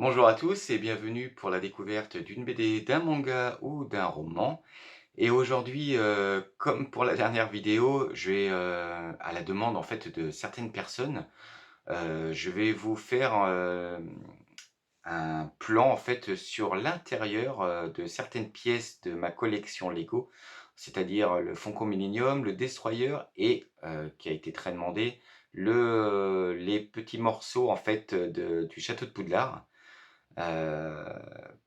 Bonjour à tous et bienvenue pour la découverte d'une BD, d'un manga ou d'un roman. Et aujourd'hui, comme pour la dernière vidéo, je vais, à la demande en fait de certaines personnes, je vais vous faire, un plan en fait sur l'intérieur, de certaines pièces de ma collection Lego. C'est-à-dire le Funko Millennium, le Destroyer et, qui a été très demandé, les petits morceaux en fait, du château de Poudlard. Heu,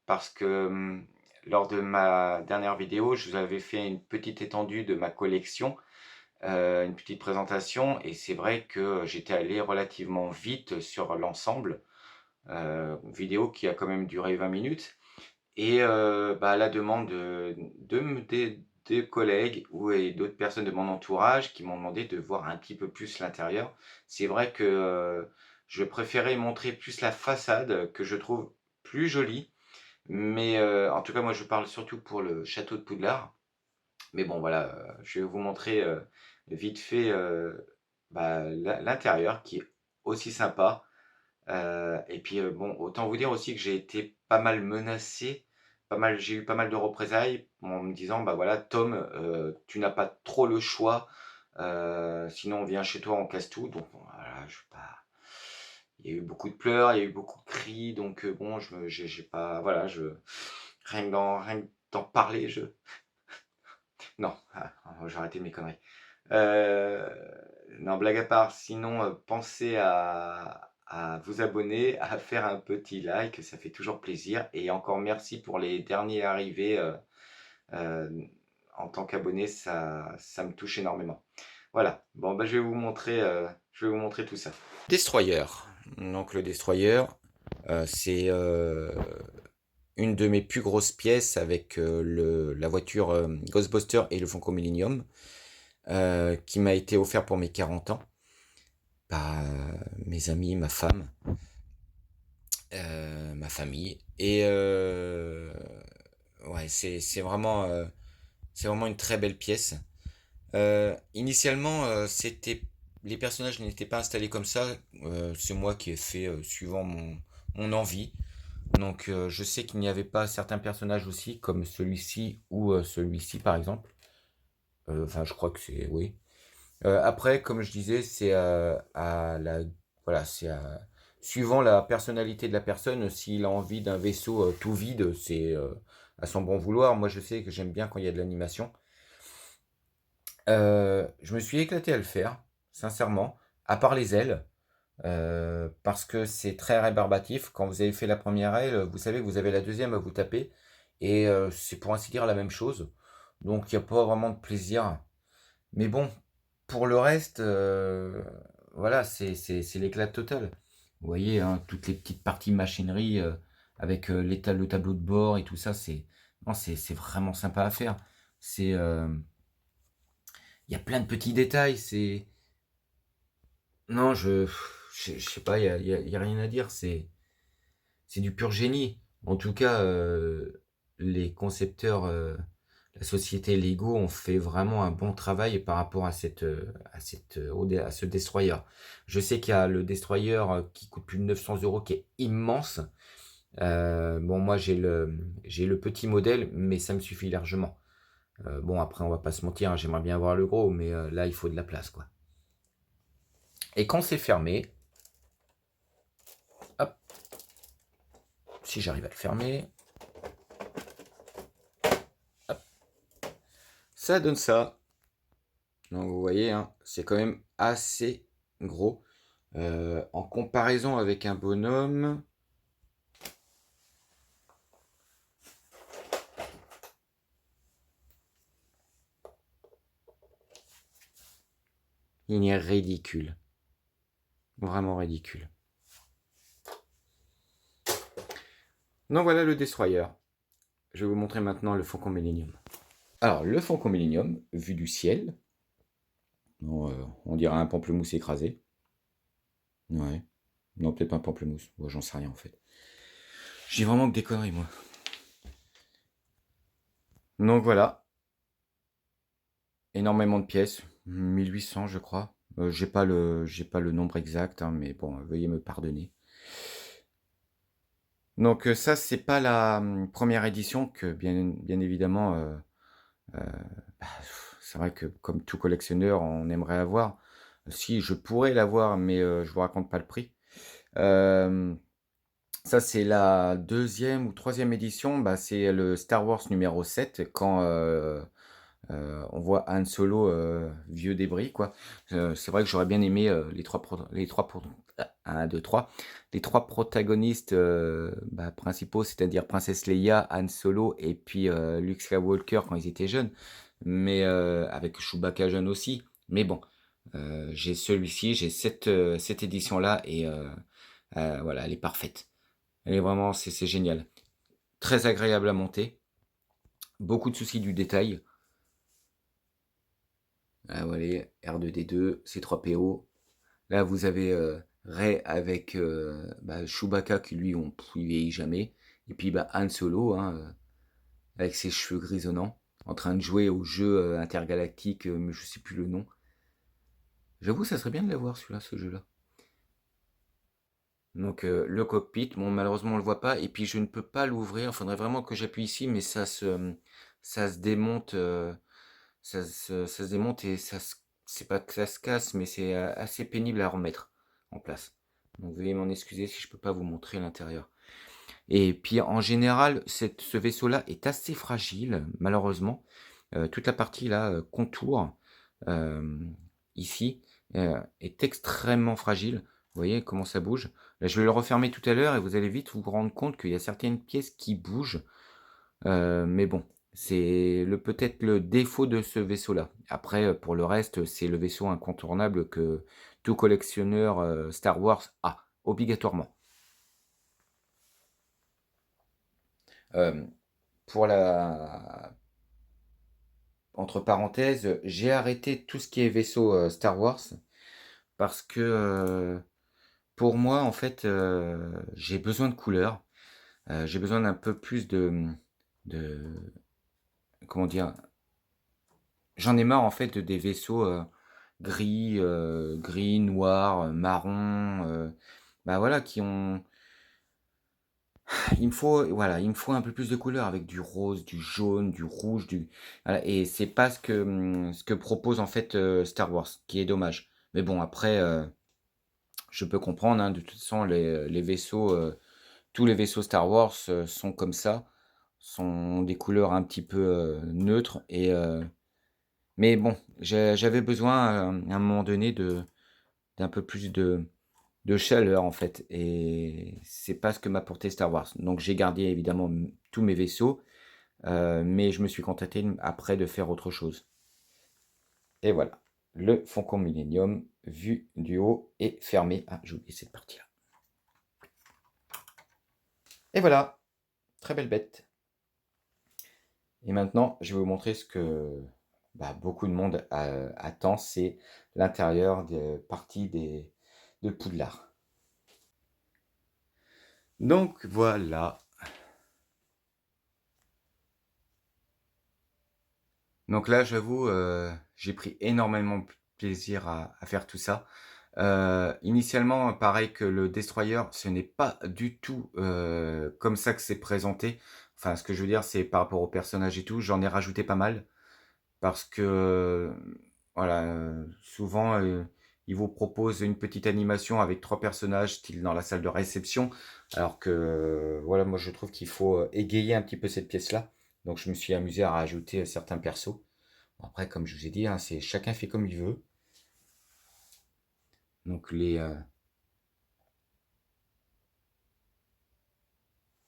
Parce que, lors de ma dernière vidéo, je vous avais fait une petite étendue de ma collection, une petite présentation et c'est vrai que j'étais allé relativement vite sur l'ensemble, vidéo qui a quand même duré 20 minutes et bah, à la demande des collègues ou et d'autres personnes de mon entourage qui m'ont demandé de voir un petit peu plus l'intérieur. C'est vrai que, je préférais montrer plus la façade que je trouve plus jolie, mais en tout cas, moi, je parle surtout pour le château de Poudlard. Mais bon, voilà, je vais vous montrer, vite fait, bah, l'intérieur qui est aussi sympa. Et puis, bon, autant vous dire aussi que j'ai été pas mal menacé, j'ai eu pas mal de représailles en me disant: «Bah, voilà, Tom, tu n'as pas trop le choix, sinon on vient chez toi, on casse tout». Donc bon, voilà, je vais pas il y a eu beaucoup de pleurs, il y a eu beaucoup de cris, donc bon, j'ai pas voilà, rien que d'en parler, non, je vais arrêter mes conneries. Heu, non, blague à part, sinon, pensez à vous abonner, à faire un petit like, ça fait toujours plaisir et encore merci pour les derniers arrivés, heu, en tant qu'abonné, ça me touche énormément. Voilà, bon, bah, je vais vous montrer tout ça. Destroyer, donc le Destroyer, c'est, une de mes plus grosses pièces avec, la voiture, Ghostbuster et le Funko Millennium, qui m'a été offert pour mes 40 ans par, mes amis, ma femme, ma famille et ouais, c'est vraiment une très belle pièce. Initialement, les personnages n'étaient pas installés comme ça, c'est moi qui ai fait, suivant mon envie. Donc, je sais qu'il n'y avait pas certains personnages aussi, comme celui-ci ou, celui-ci par exemple. Enfin, je crois que c'est oui. Après, comme je disais, c'est, à la voilà, c'est suivant la personnalité de la personne, s'il a envie d'un vaisseau, tout vide, c'est, à son bon vouloir. Moi, je sais que j'aime bien quand il y a de l'animation. Je me suis éclaté à le faire, sincèrement, à part les ailes, parce que c'est très rébarbatif. Quand vous avez fait la première aile, vous savez que vous avez la deuxième à vous taper et c'est pour ainsi dire la même chose. Donc il y a pas vraiment de plaisir. Mais bon, pour le reste, voilà, c'est l'éclat total. Vous voyez, hein, toutes les petites parties machinerie, avec, le tableau de bord et tout ça, c'est non, c'est vraiment sympa à faire. C'est, il y a plein de petits détails, c'est non, je sais pas, il y a rien à dire, c'est du pur génie. En tout cas, les concepteurs, la société Lego ont fait vraiment un bon travail par rapport à ce destroyer. Je sais qu'il y a le destroyer, qui coûte plus de 900 € qui est immense. Bon moi j'ai le petit modèle, mais ça me suffit largement. Bon après on va pas se mentir, hein, j'aimerais bien avoir le gros, mais là il faut de la place, quoi. Et quand c'est fermé, hop, si j'arrive à le fermer, hop, ça donne ça. Donc vous voyez, hein, c'est quand même assez gros. En comparaison avec un bonhomme, il est ridicule. Vraiment ridicule. Donc voilà le Destroyer. Je vais vous montrer maintenant le Faucon Millenium. Alors le Faucon Millenium, vu du ciel, bon, on dirait un pamplemousse écrasé. Ouais. Non, peut-être pas un pamplemousse. Bon, j'en sais rien en fait. Je dis vraiment que des conneries, moi. Donc voilà, énormément de pièces. 1800 je crois. J'ai pas le nombre exact, hein, mais bon, veuillez me pardonner. Donc ça, c'est pas la, 1 édition que bien évidemment, heu, bah, c'est vrai que comme tout collectionneur, on aimerait avoir. Si, je pourrais l'avoir, mais je vous raconte pas le prix. Hem, Ça, c'est la deuxième ou troisième édition, bah, c'est le Star Wars numéro 7 quand, on voit Han Solo, vieux débris quoi. C'est vrai que j'aurais bien aimé, les 3 pro 1, 2, 3, les 3 protagonistes, bah, principaux, c'est-à-dire Princesse Leia, Han Solo et puis, Luke Skywalker quand ils étaient jeunes, mais, avec Chewbacca jeune aussi. Mais bon, j'ai celui-ci, j'ai cette édition-là et voilà, elle est parfaite. Elle est vraiment c'est génial. Très agréable à monter, beaucoup de soucis du détail. Ah voyez, R2D2, C3PO. Là, vous avez, Rey avec, bah, Chewbacca qui lui, il vieillit jamais et puis, bah, Han Solo, hein, avec ses cheveux grisonnants, en train de jouer au jeu, intergalactique, mais je sais plus le nom. J'avoue, ça serait bien de l'avoir celui-là, ce jeu-là. Donc, le cockpit, bon malheureusement on le voit pas et puis je ne peux pas l'ouvrir. Il faudrait vraiment que j'appuie ici, mais ça se démonte, ça se démonte et ça se c'est pas que ça se casse, mais c'est, assez pénible à remettre en place. Donc veuillez m'en excuser si je peux pas vous montrer l'intérieur. Et puis en général, ce vaisseau-là est assez fragile, malheureusement. Toute la partie là, contour, ici, est extrêmement fragile. Vous voyez comment ça bouge? Là, je vais le refermer tout à l'heure et vous allez vite vous rendre compte qu'il y a certaines pièces qui bougent. Mais bon, c'est peut-être le défaut de ce vaisseau-là. Après, pour le reste, c'est le vaisseau incontournable que tout collectionneur, Star Wars a, obligatoirement. Hem, pour la Entre parenthèses, j'ai arrêté tout ce qui est vaisseau, Star Wars parce que, pour moi, en fait, j'ai besoin de couleurs, j'ai besoin d'un peu plus de comment dire? J'en ai marre, en fait, des vaisseaux, gris, noir, marron, bah, voilà, qui ont il me faut un peu plus de couleurs avec du rose, du jaune, du rouge, du voilà et c'est pas ce que propose, en fait, Star Wars, qui est dommage. Mais bon, après, je peux comprendre, hein, de toute façon, les vaisseaux, tous les vaisseaux Star Wars, sont comme ça, sont des couleurs un petit peu, neutres et mais bon, j'avais besoin, à un moment donné d'un peu plus de chaleur, en fait et c'est pas ce que m'a apporté Star Wars. Donc j'ai gardé évidemment tous mes vaisseaux, mais je me suis contenté après de faire autre chose et voilà. Le Falcon Millennium vu du haut et fermé. Ah, j'ai oublié cette partie-là et voilà, très belle bête et maintenant je vais vous montrer ce que, bah, beaucoup de monde, attend, c'est l'intérieur de partie des de Poudlard. Donc voilà. Donc là, j'avoue, j'ai pris énormément de plaisir à faire tout ça. Initialement, pareil que le Destroyer, ce n'est pas du tout, comme ça que c'est présenté. Enfin, ce que je veux dire, c'est par rapport aux personnages et tout, j'en ai rajouté pas mal parce que, voilà, souvent, ils vous proposent une petite animation avec 3 personnages, style dans la salle de réception, alors que, voilà, moi je trouve qu'il faut, égayer un petit peu cette pièce-là. Donc je me suis amusé à rajouter, certains persos. Après, comme je vous ai dit, hein, c'est chacun fait comme il veut. Donc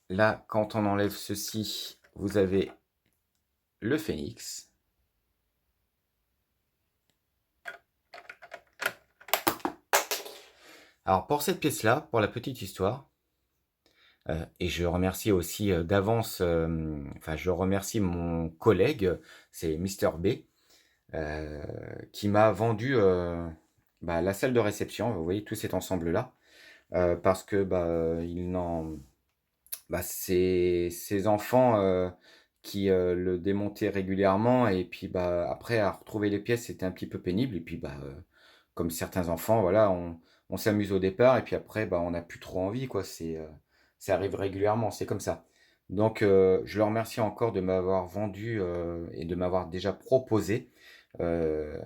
là, quand on enlève ceci, vous avez le phénix. Alors pour cette pièce-là, pour la petite histoire, et je remercie aussi, d'avance, enfin je remercie mon collègue, c'est Mister B, heu, qui m'a vendu, bah, la salle de réception, vous voyez tout cet ensemble-là, parce que, bah, il n'en bah, c'est ses enfants, qui, le démontaient régulièrement et puis, bah, après à retrouver les pièces, c'était un petit peu pénible et puis, bah, comme certains enfants, voilà, on s'amuse au départ et puis après, bah, on n'a plus trop envie quoi. ça arrive régulièrement, c'est comme ça. Donc je le remercie encore de m'avoir vendu, et de m'avoir déjà proposé, heu,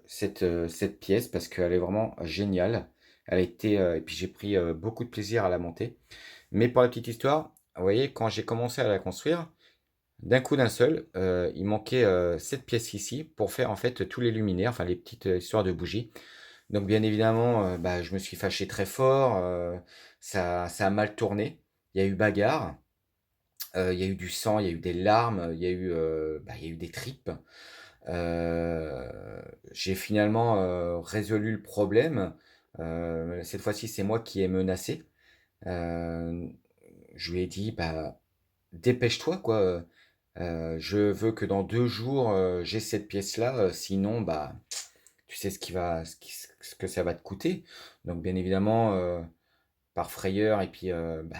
cette pièce parce qu'elle est vraiment géniale. Elle a été, et puis j'ai pris, beaucoup de plaisir à la monter. Mais pour la petite histoire, vous voyez, quand j'ai commencé à la construire, d'un coup d'un seul, il manquait, cette pièce ici pour faire en fait tous les luminaires, enfin les petites, histoires de bougies. Donc bien évidemment, bah, je me suis fâché très fort, ça a mal tourné. Il y a eu bagarre, il y a eu du sang, il y a eu des larmes, il y a eu, bah, il y a eu des tripes. Heu, j'ai finalement, résolu le problème. Cette fois-ci, c'est moi qui ai menacé. Heu, je lui ai dit: «Bah, dépêche-toi quoi, je veux que dans 2 jours, j'ai cette pièce-là, sinon, bah, tu sais ce que ça va te coûter». Donc bien évidemment, par frayeur et puis, bah,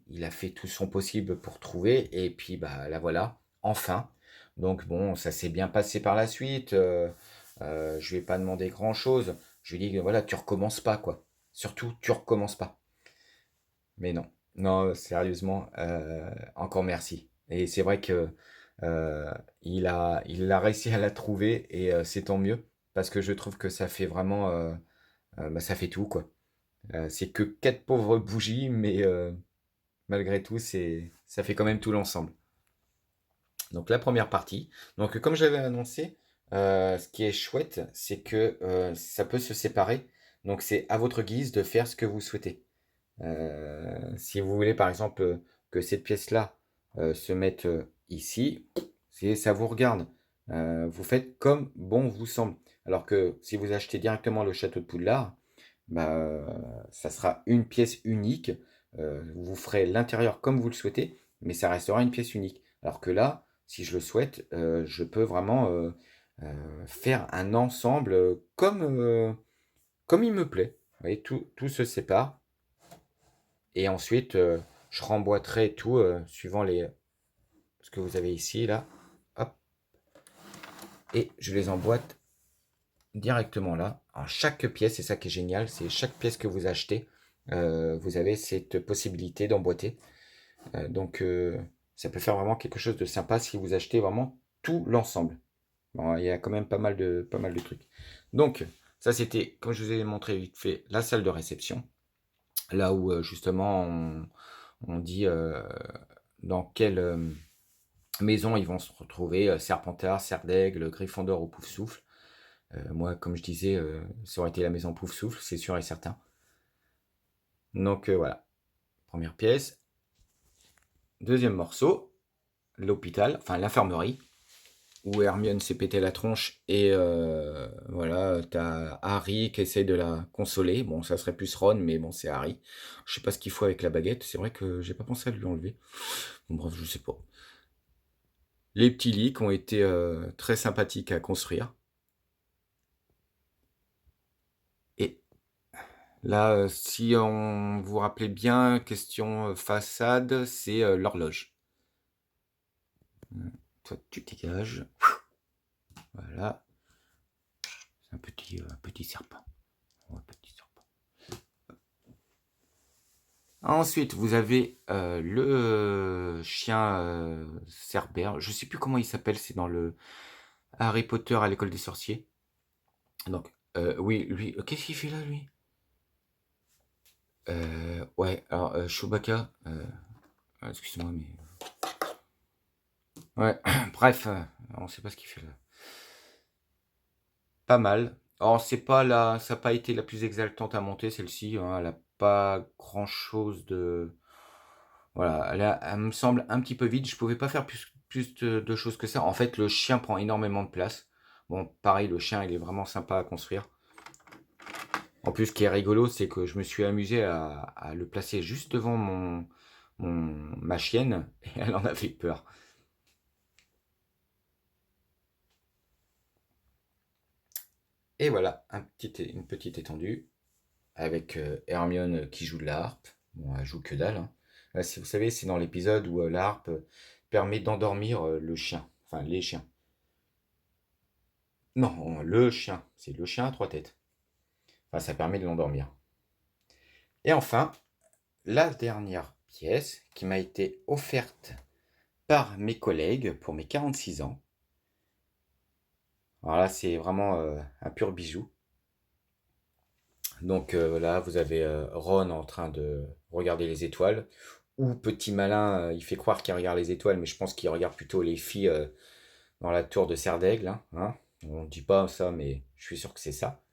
il a fait tout son possible pour trouver et puis, bah, la voilà, enfin. Donc bon, ça s'est bien passé par la suite, je lui ai pas demandé grand-chose. Je lui ai dit: «Voilà, tu recommences pas quoi. Surtout, tu recommences pas». Mais non, non, sérieusement, encore merci et c'est vrai que, heu, il a réussi à la trouver et c'est tant mieux parce que je trouve que ça fait vraiment, bah, ça fait tout quoi. C'est que 4 pauvres bougies, mais malgré tout, ça fait quand même tout l'ensemble. Donc la première partie, donc comme j'avais annoncé, ce qui est chouette, c'est que, ça peut se séparer. Donc c'est à votre guise de faire ce que vous souhaitez. Si vous voulez par exemple, que cette pièce-là, se mette, ici, ça vous regarde. Vous faites comme bon vous semble. Alors que si vous achetez directement le château de Poudlard, bah, ça sera une pièce unique, vous ferez l'intérieur comme vous le souhaitez, mais ça restera une pièce unique. Alors que là, si je le souhaite, je peux vraiment, faire un ensemble, comme il me plaît. Vous voyez, tout se sépare et ensuite, je remboîterai tout, suivant ce que vous avez ici, là. Hop, et je les emboîte directement là. Alors chaque pièce, c'est ça qui est génial, c'est chaque pièce que vous achetez, vous avez cette possibilité d'emboîter. Donc ça peut faire vraiment quelque chose de sympa si vous achetez vraiment tout l'ensemble. Bon, il y a quand même pas mal de trucs. Donc ça c'était, comme je vous ai montré vite fait, la salle de réception. Là où justement on dit dans quelle maison ils vont se retrouver, Serpentard, Serre d'Aigle, Gryffondor ou Poufsouffle. Moi, comme je disais, ça aurait été la maison Poufsouffle, c'est sûr et certain. Donc voilà, première pièce. Deuxième morceau, l'hôpital, enfin l'infirmerie, où Hermione s'est pété la tronche et voilà, t'as Harry qui essaye de la consoler. Bon, ça serait plus Ron, mais bon, c'est Harry. Je sais pas ce qu'il faut avec la baguette, c'est vrai que j'ai pas pensé à lui enlever. Bon, bref, je sais pas. Les petits lits qui ont été très sympathiques à construire. Et là, si on vous rappelez bien, question façade, c'est l'horloge. Toi, tu dégages. Voilà. C'est un petit serpent. Ouais, petit serpent. Ensuite, vous avez le chien Cerbère. Je sais plus comment il s'appelle, c'est dans le Harry Potter à l'école des sorciers. Donc, oui, lui, qu'est-ce qu'il fait là, lui? Ouais, alors Chewbacca, excusez-moi, mais ouais, bref, on sait pas ce qu'il fait là. Pas mal. Alors c'est pas la ça a pas été la plus exaltante à monter celle-ci, hein, elle a pas grand-chose de voilà, elle me semble un petit peu vide, je pouvais pas faire plus de choses que ça. En fait, le chien prend énormément de place. Bon, pareil, le chien, il est vraiment sympa à construire. En plus, ce qui est rigolo, c'est que je me suis amusé à le placer juste devant ma chienne et elle en avait peur. Et voilà, une petite étendue avec Hermione qui joue de la harpe. Bon, elle joue que dalle, hein. Si vous savez, c'est dans l'épisode où la harpe permet d'endormir le chien, enfin les chiens. Non, le chien, c'est le chien à 3 têtes. Enfin, ça permet de l'endormir. Et enfin, la dernière pièce qui m'a été offerte par mes collègues pour mes 46 ans. Alors là, c'est vraiment un pur bijou. Donc là, vous avez Ron en train de regarder les étoiles. Ou Petit Malin, il fait croire qu'il regarde les étoiles, mais je pense qu'il regarde plutôt les filles dans la tour de Serdaigle. Hein. On ne dit pas ça, mais je suis sûr que c'est ça.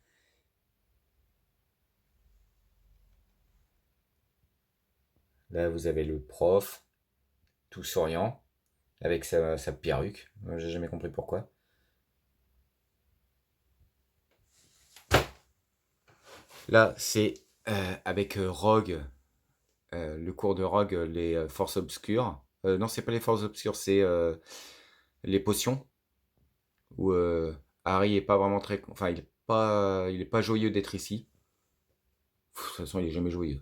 Là, vous avez le prof, tout souriant, avec sa perruque. J'ai jamais compris pourquoi. Là, c'est avec Rogue, le cours de Rogue, les forces obscures. Non, c'est pas les forces obscures, c'est les potions. Où Harry est pas vraiment très. Enfin, il est pas joyeux d'être ici. De toute façon, il est jamais joyeux.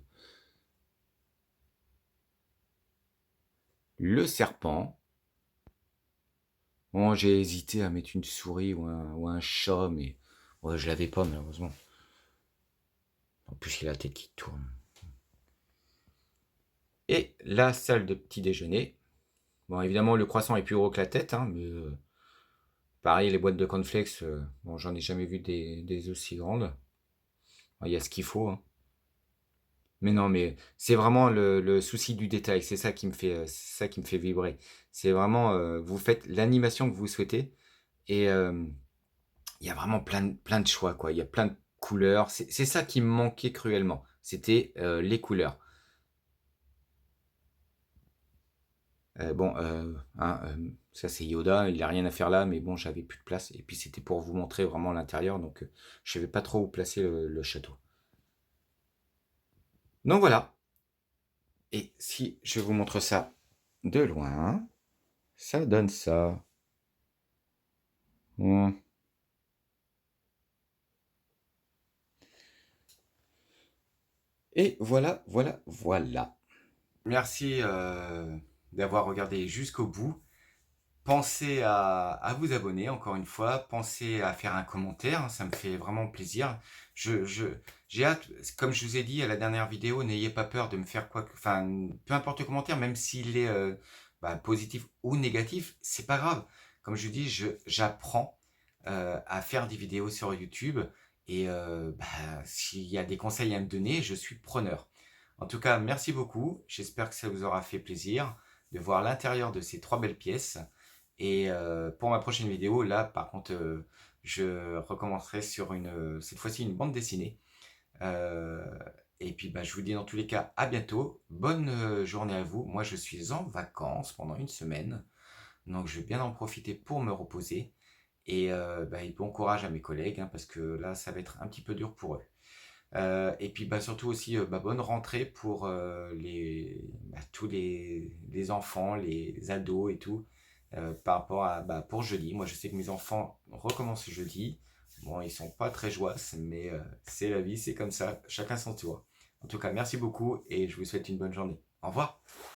Le serpent. Bon, j'ai hésité à mettre une souris ou un chat, mais ouais, je l'avais pas, malheureusement. En plus, il a la tête qui tourne. Et la salle de petit déjeuner. Bon, évidemment, le croissant est plus gros que la tête, hein, mais pareil, les boîtes de cornflakes, bon, j'en ai jamais vu des aussi grandes. Il y a ce qu'il faut, hein. Mais non, mais c'est vraiment le souci du détail, c'est ça qui me fait vibrer. C'est vraiment, vous faites l'animation que vous souhaitez et il y a vraiment plein de choix, quoi. Il y a plein de couleurs. C'est ça qui me manquait cruellement. C'était les couleurs. Bon, hein, ça c'est Yoda, il n'a rien à faire là, mais bon, j'avais plus de place. Et puis c'était pour vous montrer vraiment l'intérieur, donc je savais pas trop où placer le château. Donc voilà. Et si je vous montre ça de loin, ça donne ça. Hmm. Et voilà, voilà, voilà. Merci d'avoir regardé jusqu'au bout. Pensez à vous abonner encore une fois. Pensez à faire un commentaire, hein, ça me fait vraiment plaisir. J'ai hâte, comme je vous ai dit à la dernière vidéo, n'ayez pas peur de me faire quoi, enfin, peu importe le commentaire, même s'il est positif ou négatif, c'est pas grave. Comme je vous dis, j'apprends à faire des vidéos sur YouTube et s'il y a des conseils à me donner, je suis preneur. En tout cas, merci beaucoup. J'espère que ça vous aura fait plaisir de voir l'intérieur de ces 3 belles pièces. Et pour ma prochaine vidéo, là, par contre, je recommencerai sur cette fois-ci une bande dessinée. Euh, et puis, je vous dis dans tous les cas, à bientôt. Bonne journée à vous. Moi, je suis en vacances pendant une semaine. Donc, je vais bien en profiter pour me reposer. Et bon courage à mes collègues, hein, parce que là, ça va être un petit peu dur pour eux. Et puis surtout aussi, bonne rentrée pour tous les enfants, les ados et tout, par rapport à pour jeudi. Moi, je sais que mes enfants recommencent jeudi. Bon, ils sont pas très joyeux, mais c'est la vie, c'est comme ça. Chacun son tour. En tout cas, merci beaucoup et je vous souhaite une bonne journée. Au revoir.